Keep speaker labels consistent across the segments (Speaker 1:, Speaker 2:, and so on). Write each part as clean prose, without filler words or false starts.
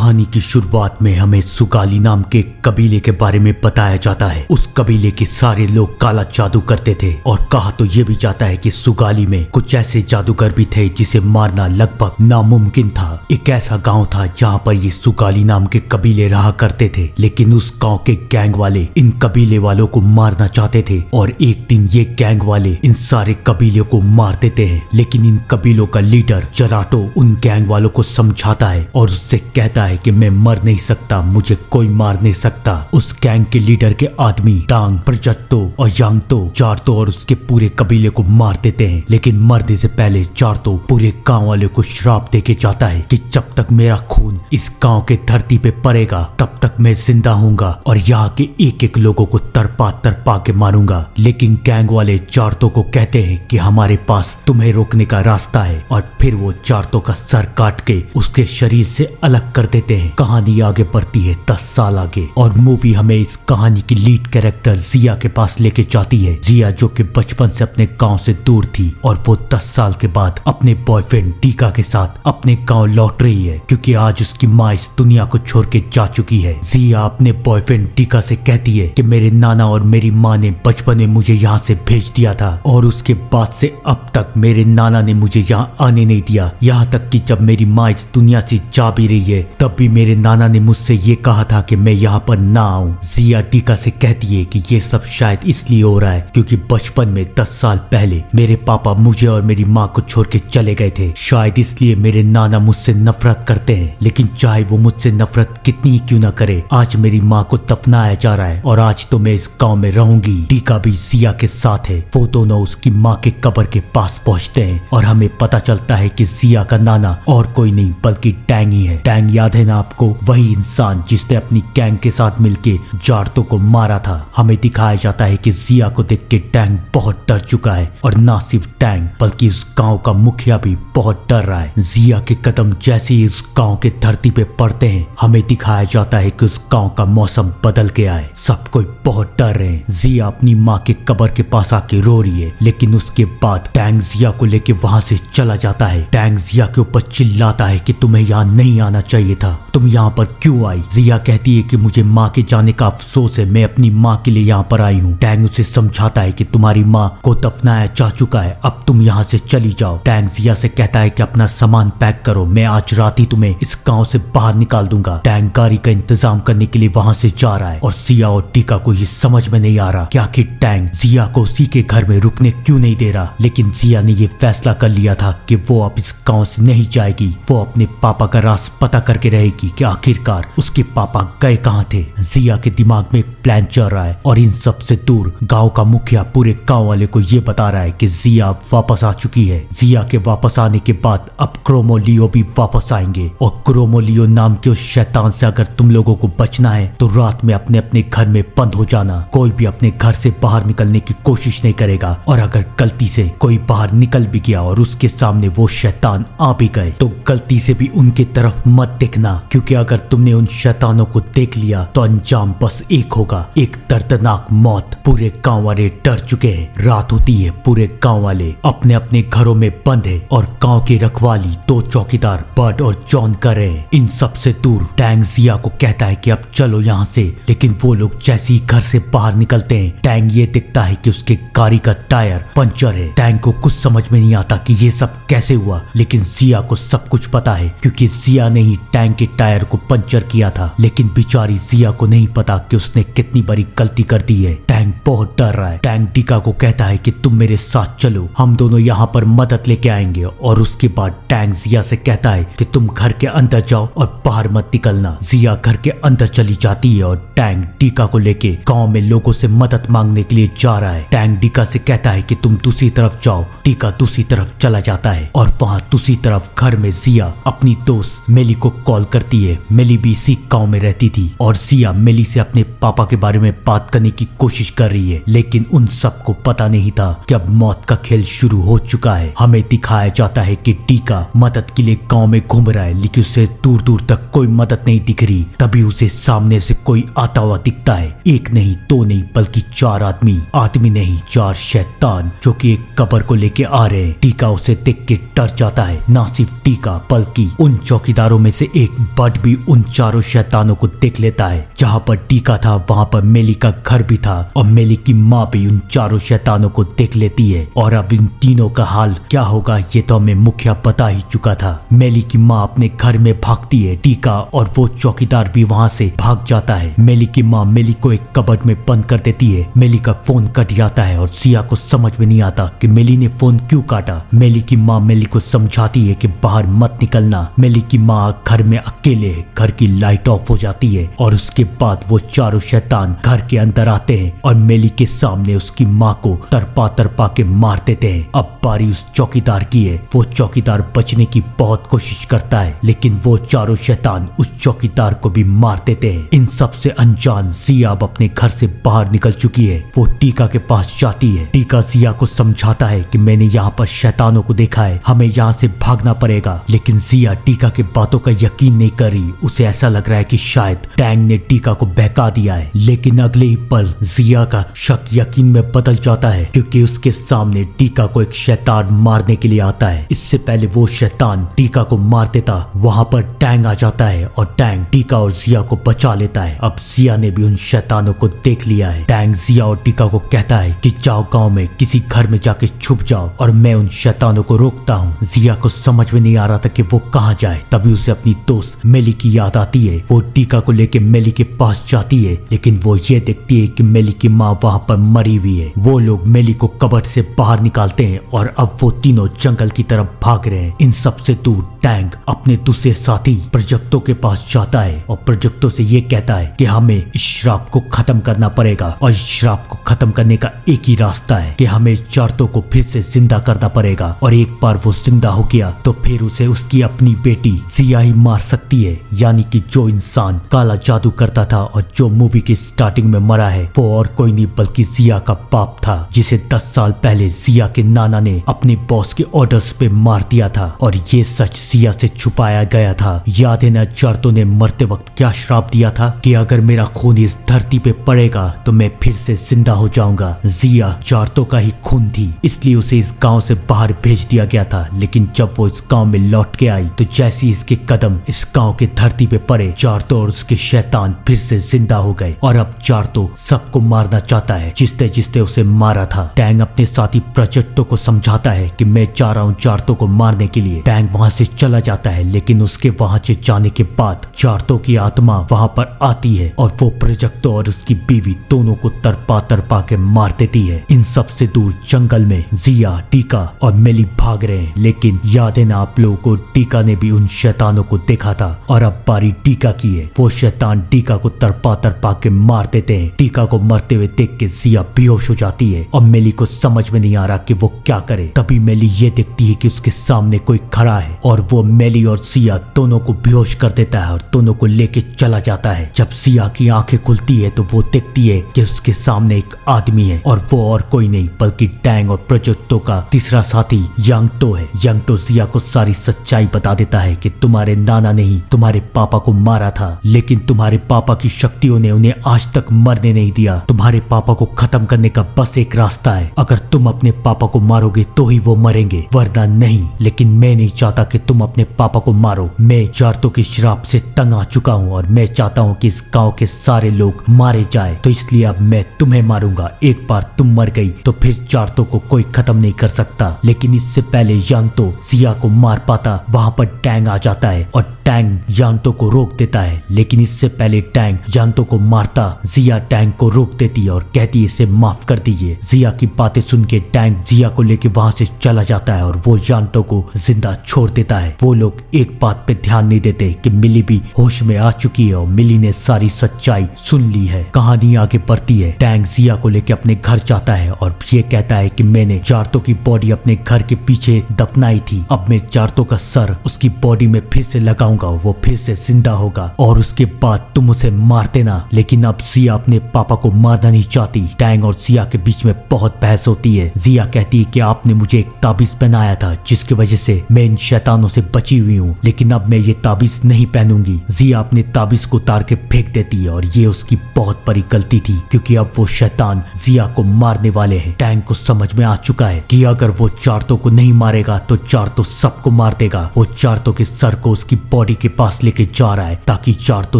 Speaker 1: कहानी की शुरुआत में हमें सुगाली नाम के कबीले के बारे में बताया जाता है। उस कबीले के सारे लोग काला जादू करते थे और कहा तो ये भी जाता है कि सुगाली में कुछ ऐसे जादूगर भी थे जिसे मारना लगभग नामुमकिन था। एक ऐसा गांव था जहां पर ये सुगाली नाम के कबीले रहा करते थे, लेकिन उस गांव के गैंग वाले इन कबीले वालों को मारना चाहते थे और एक दिन ये गैंग वाले इन सारे कबीलों को मार देते हैं। लेकिन इन कबीलों का लीडर जराटो उन गैंग वालों को समझाता है और उससे कहता है कि मैं मर नहीं सकता, मुझे कोई मार नहीं सकता। उस गैंग के लीडर के आदमी डांग, प्रजत्तो और यांगतो जारतो और उसके पूरे कबीले को मार देते हैं। लेकिन मरने से पहले जारतो पूरे गांव वाले को श्राप देके जाता है कि जब तक मेरा खून इस गांव के धरती पे पड़ेगा तब तक मैं जिंदा हूँगा और यहाँ के एक एक लोगों को तरपा तरपा के मारूंगा। लेकिन गैंग वाले जारतो को कहते हैं कि हमारे पास तुम्हें रोकने का रास्ता है और फिर वो जारतो का सर काट के उसके शरीर से अलग कर देते हैं। कहानी आगे बढ़ती है 10 साल आगे और मूवी हमें इस कहानी की लीड कैरेक्टर जिया के पास लेके जाती है। जिया जो कि बचपन से अपने गांव से दूर थी और वो 10 साल के बाद अपने बॉयफ्रेंड टीका के साथ अपने गांव लौट रही है क्योंकि आज उसकी माँ इस दुनिया को छोड़ के जा चुकी है। जिया अपने बॉयफ्रेंड टीका से कहती है कि मेरे नाना और मेरी माँ ने बचपन में मुझे यहाँ से भेज दिया था और उसके बाद से अब तक मेरे नाना ने मुझे यहाँ आने नहीं दिया। यहाँ तक कि जब मेरी माँ इस दुनिया से जा भी रही है तब भी मेरे नाना ने मुझसे ये कहा था कि मैं यहाँ पर ना आऊं। जिया टीका से कहती है कि ये सब शायद इसलिए हो रहा है क्योंकि बचपन में 10 साल पहले मेरे पापा मुझे और मेरी माँ को छोड़ के चले गए थे। शायद इसलिए मेरे नाना मुझसे नफरत करते हैं। लेकिन चाहे वो मुझसे नफरत कितनी ही क्यों ना करे, आज मेरी माँ को दफनाया जा रहा है और आज तो मैं इस गाँव में रहूंगी। टीका भी जिया के साथ है। वो दोनों उसकी माँ के कब्र के पास पहुँचते हैं और हमें पता चलता है कि जिया का नाना और कोई नहीं बल्कि टैंग ही है। टैंग याद है ना आपको, वही इंसान जिसने अपनी गैंग के साथ मिलके जारतो को मारा था। हमें दिखाया जाता है कि जिया को देख के टैंग बहुत डर चुका है और ना सिर्फ टैंग बल्कि उस गांव का मुखिया भी बहुत डर रहा है। जिया के कदम जैसे ही उस गांव के धरती पे पड़ते हैं हमें दिखाया जाता है कि उस गांव का मौसम बदल गया है। सब कोई बहुत डर रहे हैं। जिया अपनी माँ के कब्र के पास आके रो रही है, लेकिन उसके बाद टैंग जिया को लेके वहां से चला जाता है। टैंग जिया के ऊपर चिल्लाता है कि तुम्हें यहाँ नहीं आना चाहिए था, तुम यहाँ पर क्यों आई। जिया कहती है कि मुझे माँ के जाने का अफसोस है, मैं अपनी माँ के लिए यहाँ पर आई हूँ। टैंग उसे समझाता है कि तुम्हारी माँ को दफनाया जा चुका है, अब तुम यहाँ से चली जाओ। टैंग जिया से कहता है कि अपना सामान पैक करो, मैं आज रात ही तुम्हें इस गाँव से बाहर निकाल दूंगा। टैंग गाड़ी का इंतजाम करने के लिए वहां से जा रहा है और जिया और टीका को ये समझ में नहीं आ रहा कि आखिर टैंग जिया को उसी के घर में रुकने क्यों नहीं दे रहा। लेकिन जिया ने ये फैसला कर लिया था कि वो अब इस गाँव से नहीं जाएगी। वो अपने पापा का राज पता करके रहेगी कि आखिरकार उसके पापा गए कहाँ थे। जिया के दिमाग में एक प्लान चल रहा है और इन सब से दूर गांव का मुखिया पूरे गांव वाले को ये बता रहा है कि जिया वापस आ चुकी है। जिया के वापस आने के बाद अब क्रोमोलियो भी वापस आएंगे और क्रोमोलियो नाम के उस शैतान से अगर तुम लोगों को बचना है तो रात में अपने अपने घर में बंद हो जाना। कोई भी अपने घर से बाहर निकलने की कोशिश नहीं करेगा और अगर गलती से कोई बाहर निकल भी गया और उसके सामने वो शैतान आ भी गए तो गलती से भी उनकी तरफ मत देखना, क्योंकि अगर तुमने उन शैतानों को देख लिया तो अंजाम बस एक होगा, एक दर्दनाक मौत। पूरे गांव वाले डर चुके हैं। रात होती है, पूरे गांव वाले अपने अपने घरों में बंद है और गांव की रखवाली 2 चौकीदार बर्ड और जॉन कर रहे हैं। इन सब से दूर टैंग जिया को कहता है कि अब चलो यहाँ से, लेकिन वो लोग जैसे ही घर से बाहर निकलते हैं टैंग ये दिखता है कि उसके गाड़ी का टायर पंचर है। टैंग को कुछ समझ में नहीं आता कि ये सब कैसे हुआ, लेकिन जिया को सब कुछ पता है क्योंकि जिया ने ही टैंग के टायर को पंचर किया था। लेकिन बेचारी जिया को नहीं पता कि उसने कितनी बड़ी गलती कर दी है। टैंग बहुत डर रहा है। टैंग टीका को कहता है कि तुम मेरे साथ चलो, हम दोनों यहाँ पर मदद लेके आएंगे। और उसके बाद टैंग जिया से कहता है कि तुम घर के अंदर जाओ और बाहर मत निकलना। जिया घर के अंदर चली जाती है और टैंग टीका को लेके गांव में लोगों से मदद मांगने के लिए जा रहा है। टैंग टीका से कहता है कि तुम दूसरी तरफ जाओ। टीका दूसरी तरफ चला जाता है और वहाँ दूसरी तरफ घर में जिया अपनी दोस्त मेली को कॉल करती है। मेली भी इसी गांव में रहती थी और जिया मेली से अपने पापा के बारे में बात करने की कोशिश कर रही है, लेकिन उन सबको पता नहीं था कि अब मौत का खेल शुरू हो चुका है। हमें दिखाया जाता है कि टीका मदद के लिए गांव में घूम रहा है, लेकिन उसे दूर दूर तक कोई मदद नहीं दिख रही। तभी उसे सामने से कोई आता हुआ दिखता है। एक नहीं, 2 नहीं, बल्कि 4 आदमी नहीं, 4 शैतान जो कि एक कब्र को लेके आ रहे हैं। टीका उसे देख के डर जाता है। ना सिर्फ टीका बल्कि उन चौकीदारों में से एक बट भी उन चारों शैतानों को देख लेता है। जहाँ पर टीका था वहाँ पर मेली का घर भी था और मेली की माँ भी उन चारों शैतानों को देख लेती है। और अब इन तीनों का हाल क्या होगा ये तो हमें मुखिया बता ही चुका था। मेली की माँ अपने घर में भागती है, टीका और वो चौकीदार भी वहाँ से भाग जाता है। मेली की माँ मेली को एक कबर्ड में बंद कर देती है। मेली का फोन कट जाता है और सिया को समझ में नहीं आता कि मेली ने फोन क्यों काटा। मेली की माँ मेली को समझाती है कि बाहर मत निकलना। मेली की माँ घर में अकेले है, घर की लाइट ऑफ हो जाती है और उसके बाद वो चारों शैतान घर के अंदर आते हैं और मेली के सामने उसकी माँ को तरपा तरपा के मार देते हैं। अब बारी उस चौकीदार की है। वो चौकीदार बचने की बहुत कोशिश करता है लेकिन वो चारों शैतान उस चौकीदार को भी मार देते हैं। इन सब से अनजान जिया अब अपने घर से बाहर निकल चुकी है। वो टीका के पास जाती है। टीका जिया को समझाता है कि मैंने यहाँ पर शैतानों को देखा है, हमें यहाँ से भागना पड़ेगा। लेकिन जिया टीका के बातों का यकीन नहीं कर रही। उसे ऐसा लग रहा है कि शायद टैंग ने टीका को बहका दिया है। लेकिन अगले ही पल जिया का शक यकीन में बदल जाता है क्योंकि उसके सामने टीका को एक शैतान मारने के लिए आता है। इससे पहले वो शैतान टीका को मार देता, वहां पर टैंग आ जाता है और टैंग टीका और जिया को बचा लेता है। अब जिया ने भी उन शैतानों को देख लिया है। टैंग जिया और टीका को कहता है कि जाओ गांव में किसी घर में जाके छुप जाओ और मैं उन शैतानों को रोकता हूँ। जिया को समझ में नहीं आ रहा था कि वो कहाँ जाए। तभी उसे अपनी दोस्त मेली की याद आती है। वो टीका को लेके मेली के पास जाती है लेकिन वो ये देखती है कि मेली की माँ वहाँ पर मरी हुई है। वो लोग मेली को कबर्ड से बाहर निकालते हैं और अब वो तीनों जंगल की तरफ भाग रहे हैं। इन सबसे दूर टैंग अपने दूसरे साथी प्रोजेक्टो के पास जाता है और प्रोजेक्टो से ये कहता है कि हमें इस श्राप को खत्म करना पड़ेगा और इस श्राप को खत्म करने का एक ही रास्ता है कि हमें चार्तो को फिर से जिंदा करना पड़ेगा और एक बार वो जिंदा हो गया तो फिर उसे उसकी अपनी बेटी जिया ही मार सकती है। यानी कि जो इंसान काला जादू करता था और जो मूवी की स्टार्टिंग में मरा है वो और कोई नहीं बल्कि जिया का बाप था, जिसे 10 साल पहले जिया के नाना ने अपने बॉस के ऑर्डर्स पे मार दिया था और ये सच जिया से छुपाया गया था। याद है ना चार्तो ने मरते वक्त क्या श्राप दिया था कि अगर मेरा खून इस धरती पे पड़ेगा तो मैं फिर से जिंदा हो जाऊंगा। जिया चार्तो का ही खून थी इसलिए उसे इस गांव से बाहर भेज दिया गया था। लेकिन जब वो इस गांव में लौट के आई तो जैसे इसके कदम इस गांव के धरती पे पड़े चार्तो और उसके शैतान फिर से जिंदा हो गए और अब चार्तो सबको मारना चाहता है जिसने जिसने उसे मारा था। टैंग अपने साथी प्रोजेक्टो को समझाता है कि मैं जा रहा हूँ चार्तो को मारने के लिए। टैंग वहाँ से चला जाता है लेकिन उसके वहाँ से जाने के बाद चार्तो की आत्मा वहाँ पर आती है और वो प्रोजेक्टो और उसकी बीवी दोनों को तरपा तरपा के मार देती है। इन सबसे दूर जंगल में जिया, टीका और मेली भाग रहे हैं। लेकिन याद है ना आप लोगों को टीका ने भी उन शैतानों को देखा था और अब बारी टीका की है। वो शैतान टीका को तरपा तरपा के मार देते हैं। टीका को मरते हुए देख के जिया बेहोश हो जाती है और मेली को समझ में नहीं आ रहा कि वो क्या करे। तभी मेली ये देखती है कि उसके सामने कोई खड़ा है और वो मेली और जिया दोनों को बेहोश कर देता है और दोनों को लेके चला जाता है। जब जिया की आंखें खुलती है तो वो देखती है कि उसके सामने एक आदमी है और वो और कोई नहीं बल्कि टैंग और प्रोजेक्टो का तीसरा साथी यांगटो है। यांगटो जिया को सारी सच्चाई बता देता है कि तुम्हारे नाना ने ही तुम्हारे पापा को मारा था लेकिन तुम्हारे पापा की शक्तियों ने उन्हें आज तक मरने नहीं दिया। तुम्हारे पापा को खत्म करने का बस एक रास्ता है, अगर तुम अपने पापा को मारोगे तो ही वो मरेंगे वरना नहीं। लेकिन मैं नहीं चाहता कि तुम अपने पापा को मारो। मैं चार्तो के श्राप से तंग आ चुका हूँ और मैं चाहता हूँ कि इस गांव के सारे लोग मारे जाए, तो इसलिए अब मैं तुम्हें मारूंगा। एक बार तुम मर गई तो फिर चार्तो को कोई खत्म नहीं कर सकता। लेकिन इससे पहले यांगटो जिया को मार पाता वहां पर टैंग आ जाता है और टैंग यांगटो को रोक देता है। लेकिन इससे पहले टैंग यांगटो को मारता जिया टैंग को रोक देती है और कहती है इसे माफ कर दीजिए। जिया की बातें सुन के टैंग जिया को लेके वहां से चला जाता है और वो यांगटो को जिंदा छोड़ देता है। वो लोग एक बात पे ध्यान नहीं देते कि मिली भी होश में आ चुकी है और मिली ने सारी सच्चाई सुन ली है। कहानी आगे बढ़ती है। टैंग जिया को लेके अपने घर जाता है और ये कहता है कि मैंने चार्तो की बॉडी अपने घर के पीछे दफनाई थी, अब मैं चार्तो का सर उसकी बॉडी में फिर से लगाऊंगा, वो फिर से जिंदा होगा और उसके बाद तुम उसे मार देना। लेकिन अब जिया अपने पापा को मारना नहीं चाहती। टैंग और जिया के बीच में बहुत बहस होती है। जिया कहती है कि आपने मुझे एक ताबीज पहनाया था जिसकी वजह से मैं इन शैतानों से बची हुई हूँ, लेकिन अब मैं ये ताबीज नहीं पहनूंगी। जिया अपने ताबीज को उतार के फेंक देती है और ये उसकी बहुत बड़ी गलती थी क्योंकि अब वो शैतान जिया को मारने वाले हैं। टैंग को समझ में आ चुका है कि अगर वो चार्तो को नहीं मारेगा तो चार्तो सबको मार देगा। वो चार्तो के सर को उसकी बॉडी बॉडी के पास लेके जा रहा है ताकि चार्तो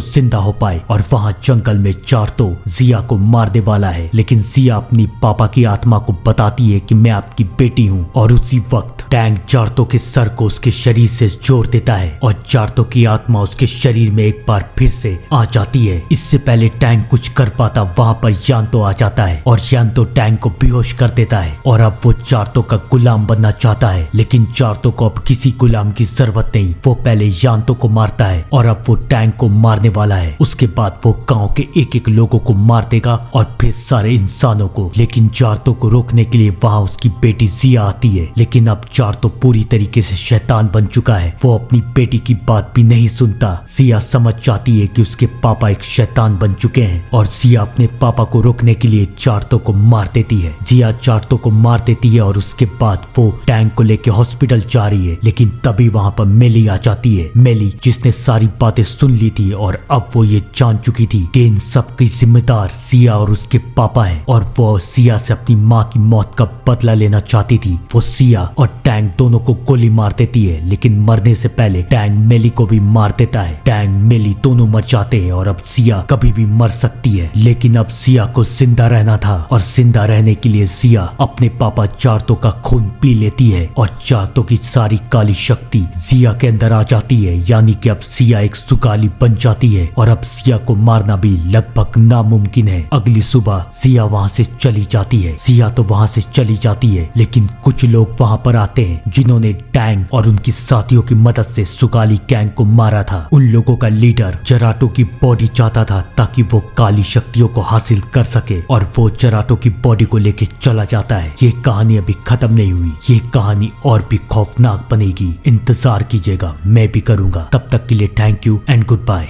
Speaker 1: जिंदा हो पाए। और वहाँ जंगल में चार्तो जिया को मारने वाला है, लेकिन जिया अपनी पापा की आत्मा को बताती है कि मैं आपकी बेटी हूँ। और उसी वक्त टैंग चार्तो के सर को उसके शरीर से जोड़ देता है और चार्तो की आत्मा उसके शरीर में एक बार फिर से आ जाती है। इससे पहले टैंग कुछ कर पाता, वहाँ पर यांतो आ जाता है और यांतो टैंग को बेहोश कर देता है। और अब वो चार्तो का गुलाम बनना चाहता है, लेकिन चार्तो को अब किसी गुलाम की जरूरत नहीं। वो पहले यांतो को मारता है और अब वो टैंग को मारने वाला है। उसके बाद वो गांव के एक एक लोगों को मार देगा और फिर सारे इंसानों को। लेकिन चार्तो को रोकने के लिए वहाँ उसकी बेटी जिया आती है, लेकिन अब चार्तो पूरी तरीके से शैतान बन चुका है। वो अपनी बेटी की बात भी नहीं सुनता। जिया समझ जाती है कि उसके पापा एक शैतान बन चुके हैं और जिया अपने पापा को रोकने के लिए चार्तो को मार देती है। जिया चार्तो को मार देती है और उसके बाद वो टैंग को लेके हॉस्पिटल जा रही है, लेकिन तभी वहाँ पर मेली आ जाती है। मेली जिसने सारी बातें सुन ली थी और अब वो ये जान चुकी थी कि इन सब की जिम्मेदार जिया और उसके पापा हैं और वो जिया से अपनी माँ की मौत का बदला लेना चाहती थी। वो जिया और टैंग दोनों को गोली मार देती है, लेकिन मरने से पहले टैंग मेली को भी मार देता है। टैंग मेली दोनों मर जाते हैं और अब जिया कभी भी मर सकती है। लेकिन अब जिया को जिंदा रहना था और जिंदा रहने के लिए जिया अपने पापा चार्तो का खून पी लेती है और चार्तो की सारी काली शक्ति जिया के अंदर आ जाती है। यानी कि अब जिया एक सुगाली बन जाती है और अब जिया को मारना भी लगभग नामुमकिन है। अगली सुबह जिया वहाँ से चली जाती है। जिया तो वहाँ से चली जाती है, लेकिन कुछ लोग वहाँ पर आते हैं जिन्होंने टैंग और उनकी साथियों की मदद से सुगाली गैंग को मारा था। उन लोगों का लीडर जराटो की बॉडी चाहता था ताकि वो काली शक्तियों को हासिल कर सके और वो जराटो की बॉडी को लेके चला जाता है। ये कहानी अभी खत्म नहीं हुई, ये कहानी और भी खौफनाक बनेगी। इंतजार कीजिएगा, मैं भी करूंगा। तब तक के लिए thank you and good bye.